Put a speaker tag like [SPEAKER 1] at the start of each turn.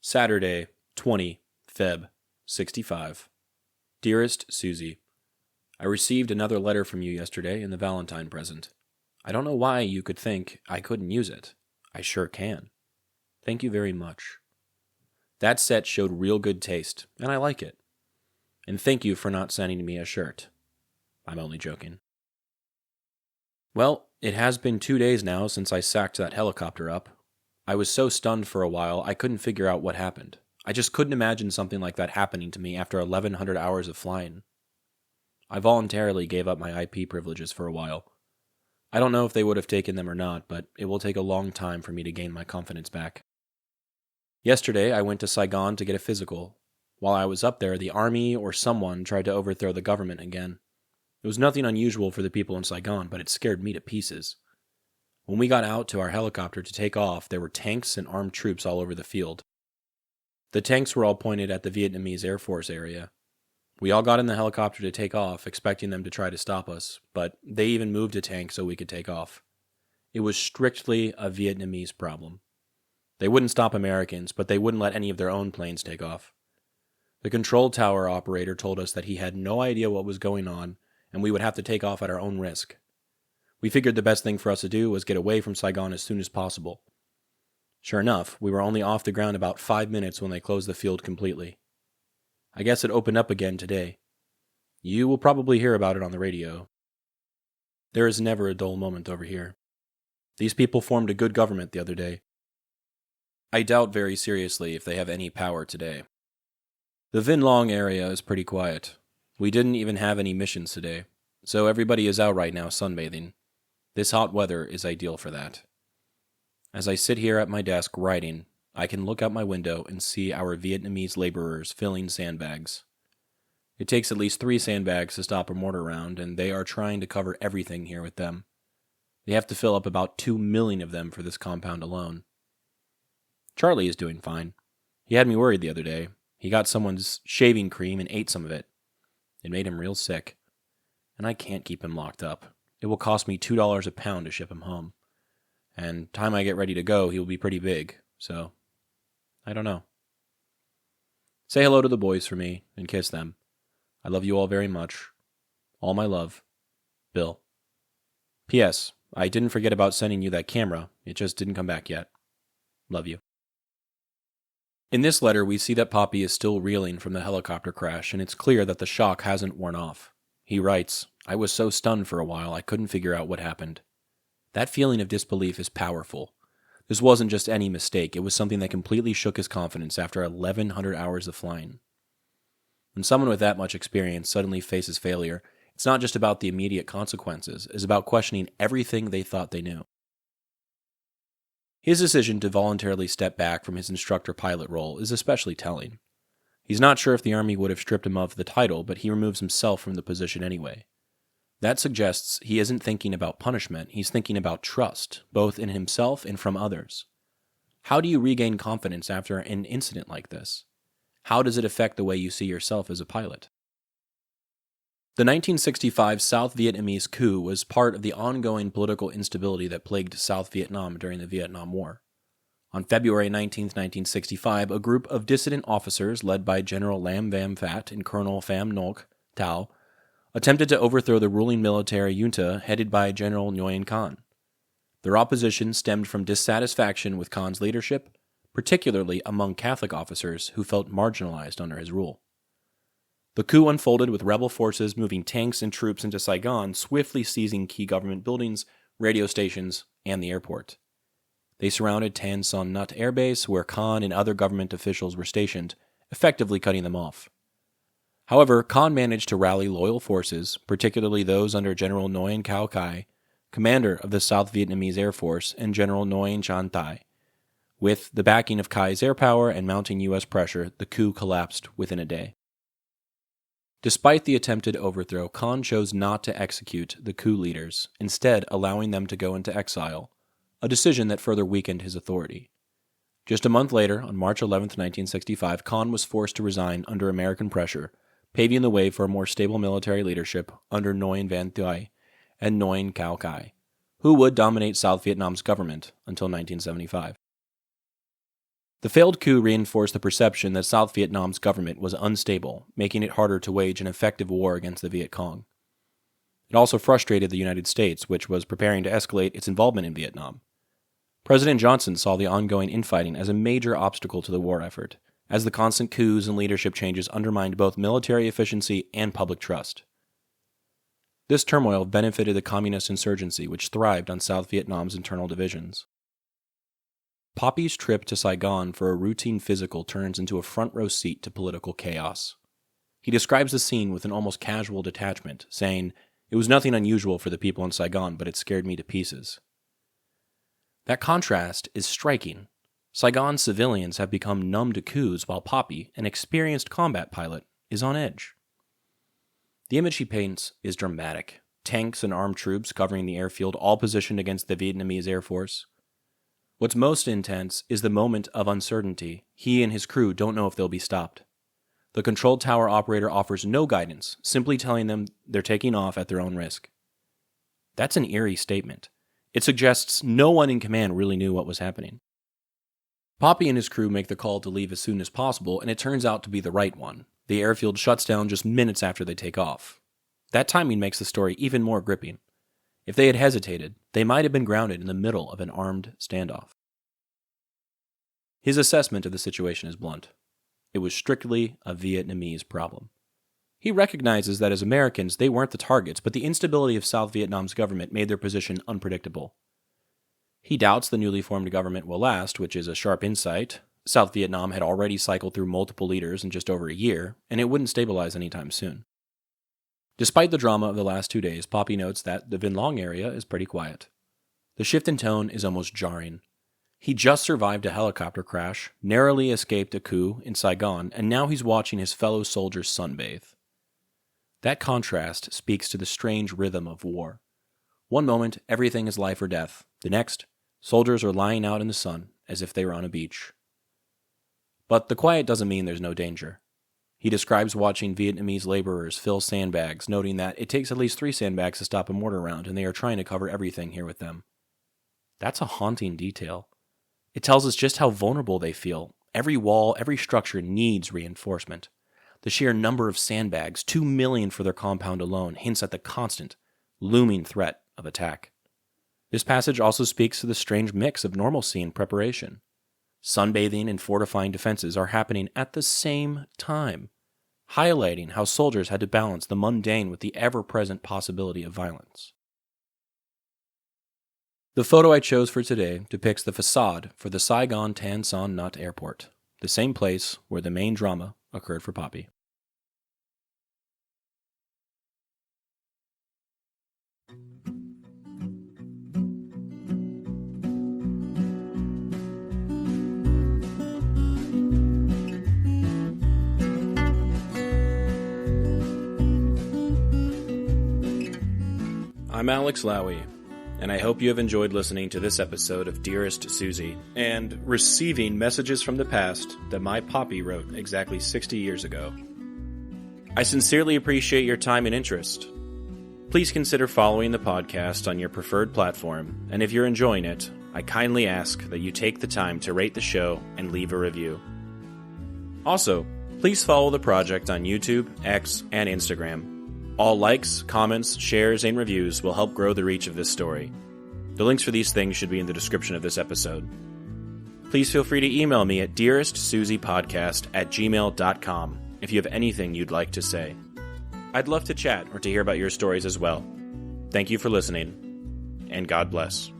[SPEAKER 1] Saturday, 20 Feb. 65. Dearest Suzie, I received another letter from you yesterday in the Valentine present. I don't know why you could think I couldn't use it. I sure can. Thank you very much. That set showed real good taste, and I like it. And thank you for not sending me a shirt. I'm only joking. Well, it has been 2 days now since I sacked that helicopter up. I was so stunned for a while I couldn't figure out what happened. I just couldn't imagine something like that happening to me after 1,100 hours of flying. I voluntarily gave up my IP privileges for a while. I don't know if they would have taken them or not, but it will take a long time for me to gain my confidence back. Yesterday, I went to Saigon to get a physical. While I was up there, the army or someone tried to overthrow the government again. It was nothing unusual for the people in Saigon, but it scared me to pieces. When we got out to our helicopter to take off, there were tanks and armed troops all over the field. The tanks were all pointed at the Vietnamese Air Force area. We all got in the helicopter to take off, expecting them to try to stop us, but they even moved a tank so we could take off. It was strictly a Vietnamese problem. They wouldn't stop Americans, but they wouldn't let any of their own planes take off. The control tower operator told us that he had no idea what was going on, and we would have to take off at our own risk. We figured the best thing for us to do was get away from Saigon as soon as possible. Sure enough, we were only off the ground about 5 minutes when they closed the field completely. I guess it opened up again today. You will probably hear about it on the radio. There is never a dull moment over here. These people formed a good government the other day. I doubt very seriously if they have any power today. The Vinh Long area is pretty quiet. We didn't even have any missions today, so everybody is out right now sunbathing. This hot weather is ideal for that. As I sit here at my desk writing, I can look out my window and see our Vietnamese laborers filling sandbags. It takes at least 3 sandbags to stop a mortar round, and they are trying to cover everything here with them. They have to fill up about 2 million of them for this compound alone. Charlie is doing fine. He had me worried the other day. He got someone's shaving cream and ate some of it. It made him real sick. And I can't keep him locked up. It will cost me $2 a pound to ship him home. And time I get ready to go, he will be pretty big, so I don't know. Say hello to the boys for me and kiss them. I love you all very much. All my love, Bill. P.S. I didn't forget about sending you that camera. It just didn't come back yet. Love you. In this letter, we see that Popi is still reeling from the helicopter crash, and it's clear that the shock hasn't worn off. He writes, I was so stunned for a while I couldn't figure out what happened. That feeling of disbelief is powerful. This wasn't just any mistake, it was something that completely shook his confidence after 1,100 hours of flying. When someone with that much experience suddenly faces failure, it's not just about the immediate consequences, it's about questioning everything they thought they knew. His decision to voluntarily step back from his instructor pilot role is especially telling. He's not sure if the Army would have stripped him of the title, but he removes himself from the position anyway. That suggests he isn't thinking about punishment, he's thinking about trust, both in himself and from others. How do you regain confidence after an incident like this? How does it affect the way you see yourself as a pilot? The 1965 South Vietnamese coup was part of the ongoing political instability that plagued South Vietnam during the Vietnam War. On February 19, 1965, a group of dissident officers led by General Lam Vam Phat and Colonel Pham Ngoc Thao attempted to overthrow the ruling military junta headed by General Nguyen Khan. Their opposition stemmed from dissatisfaction with Khan's leadership, particularly among Catholic officers who felt marginalized under his rule. The coup unfolded with rebel forces moving tanks and troops into Saigon, swiftly seizing key government buildings, radio stations, and the airport. They surrounded Tan Son Nut Air Base, where Khan and other government officials were stationed, effectively cutting them off. However, Khan managed to rally loyal forces, particularly those under General Nguyen Cao Khai, commander of the South Vietnamese Air Force, and General Nguyen Chan Thai. With the backing of Khai's air power and mounting U.S. pressure, the coup collapsed within a day. Despite the attempted overthrow, Khan chose not to execute the coup leaders, instead allowing them to go into exile, a decision that further weakened his authority. Just a month later, on March 11, 1965, Khan was forced to resign under American pressure, paving the way for a more stable military leadership under Nguyen Van Thuy and Nguyen Cao Khai, who would dominate South Vietnam's government until 1975. The failed coup reinforced the perception that South Vietnam's government was unstable, making it harder to wage an effective war against the Viet Cong. It also frustrated the United States, which was preparing to escalate its involvement in Vietnam. President Johnson saw the ongoing infighting as a major obstacle to the war effort, as the constant coups and leadership changes undermined both military efficiency and public trust. This turmoil benefited the communist insurgency, which thrived on South Vietnam's internal divisions. Popi's trip to Saigon for a routine physical turns into a front-row seat to political chaos. He describes the scene with an almost casual detachment, saying, "It was nothing unusual for the people in Saigon, but it scared me to pieces." That contrast is striking. Saigon civilians have become numb to coups, while Popi, an experienced combat pilot, is on edge. The image he paints is dramatic. Tanks and armed troops covering the airfield, all positioned against the Vietnamese Air Force. What's most intense is the moment of uncertainty. He and his crew don't know if they'll be stopped. The control tower operator offers no guidance, simply telling them they're taking off at their own risk. That's an eerie statement. It suggests no one in command really knew what was happening. Popi and his crew make the call to leave as soon as possible, and it turns out to be the right one. The airfield shuts down just minutes after they take off. That timing makes the story even more gripping. If they had hesitated, they might have been grounded in the middle of an armed standoff. His assessment of the situation is blunt. It was strictly a Vietnamese problem. He recognizes that as Americans, they weren't the targets, but the instability of South Vietnam's government made their position unpredictable. He doubts the newly formed government will last, which is a sharp insight. South Vietnam had already cycled through multiple leaders in just over a year, and it wouldn't stabilize anytime soon. Despite the drama of the last 2 days, Popi notes that the Vinh Long area is pretty quiet. The shift in tone is almost jarring. He just survived a helicopter crash, narrowly escaped a coup in Saigon, and now he's watching his fellow soldiers sunbathe. That contrast speaks to the strange rhythm of war. One moment, everything is life or death. The next, soldiers are lying out in the sun as if they were on a beach. But the quiet doesn't mean there's no danger. He describes watching Vietnamese laborers fill sandbags, noting that it takes at least 3 sandbags to stop a mortar round, and they are trying to cover everything here with them. That's a haunting detail. It tells us just how vulnerable they feel. Every wall, every structure needs reinforcement. The sheer number of sandbags, 2 million for their compound alone, hints at the constant, looming threat of attack. This passage also speaks to the strange mix of normalcy and preparation. Sunbathing and fortifying defenses are happening at the same time, highlighting how soldiers had to balance the mundane with the ever-present possibility of violence. The photo I chose for today depicts the facade for the Saigon Tan Son Nhut Airport, the same place where the main drama occurred for Popi. I'm Alex Lowy, and I hope you have enjoyed listening to this episode of Dearest Suzie, and receiving messages from the past that my Popi wrote exactly 60 years ago. I sincerely appreciate your time and interest. Please consider following the podcast on your preferred platform, and if you're enjoying it, I kindly ask that you take the time to rate the show and leave a review. Also, please follow the project on YouTube, X, and Instagram. All likes, comments, shares, and reviews will help grow the reach of this story. The links for these things should be in the description of this episode. Please feel free to email me at dearestsuziepodcast@gmail.com if you have anything you'd like to say. I'd love to chat or to hear about your stories as well. Thank you for listening, and God bless.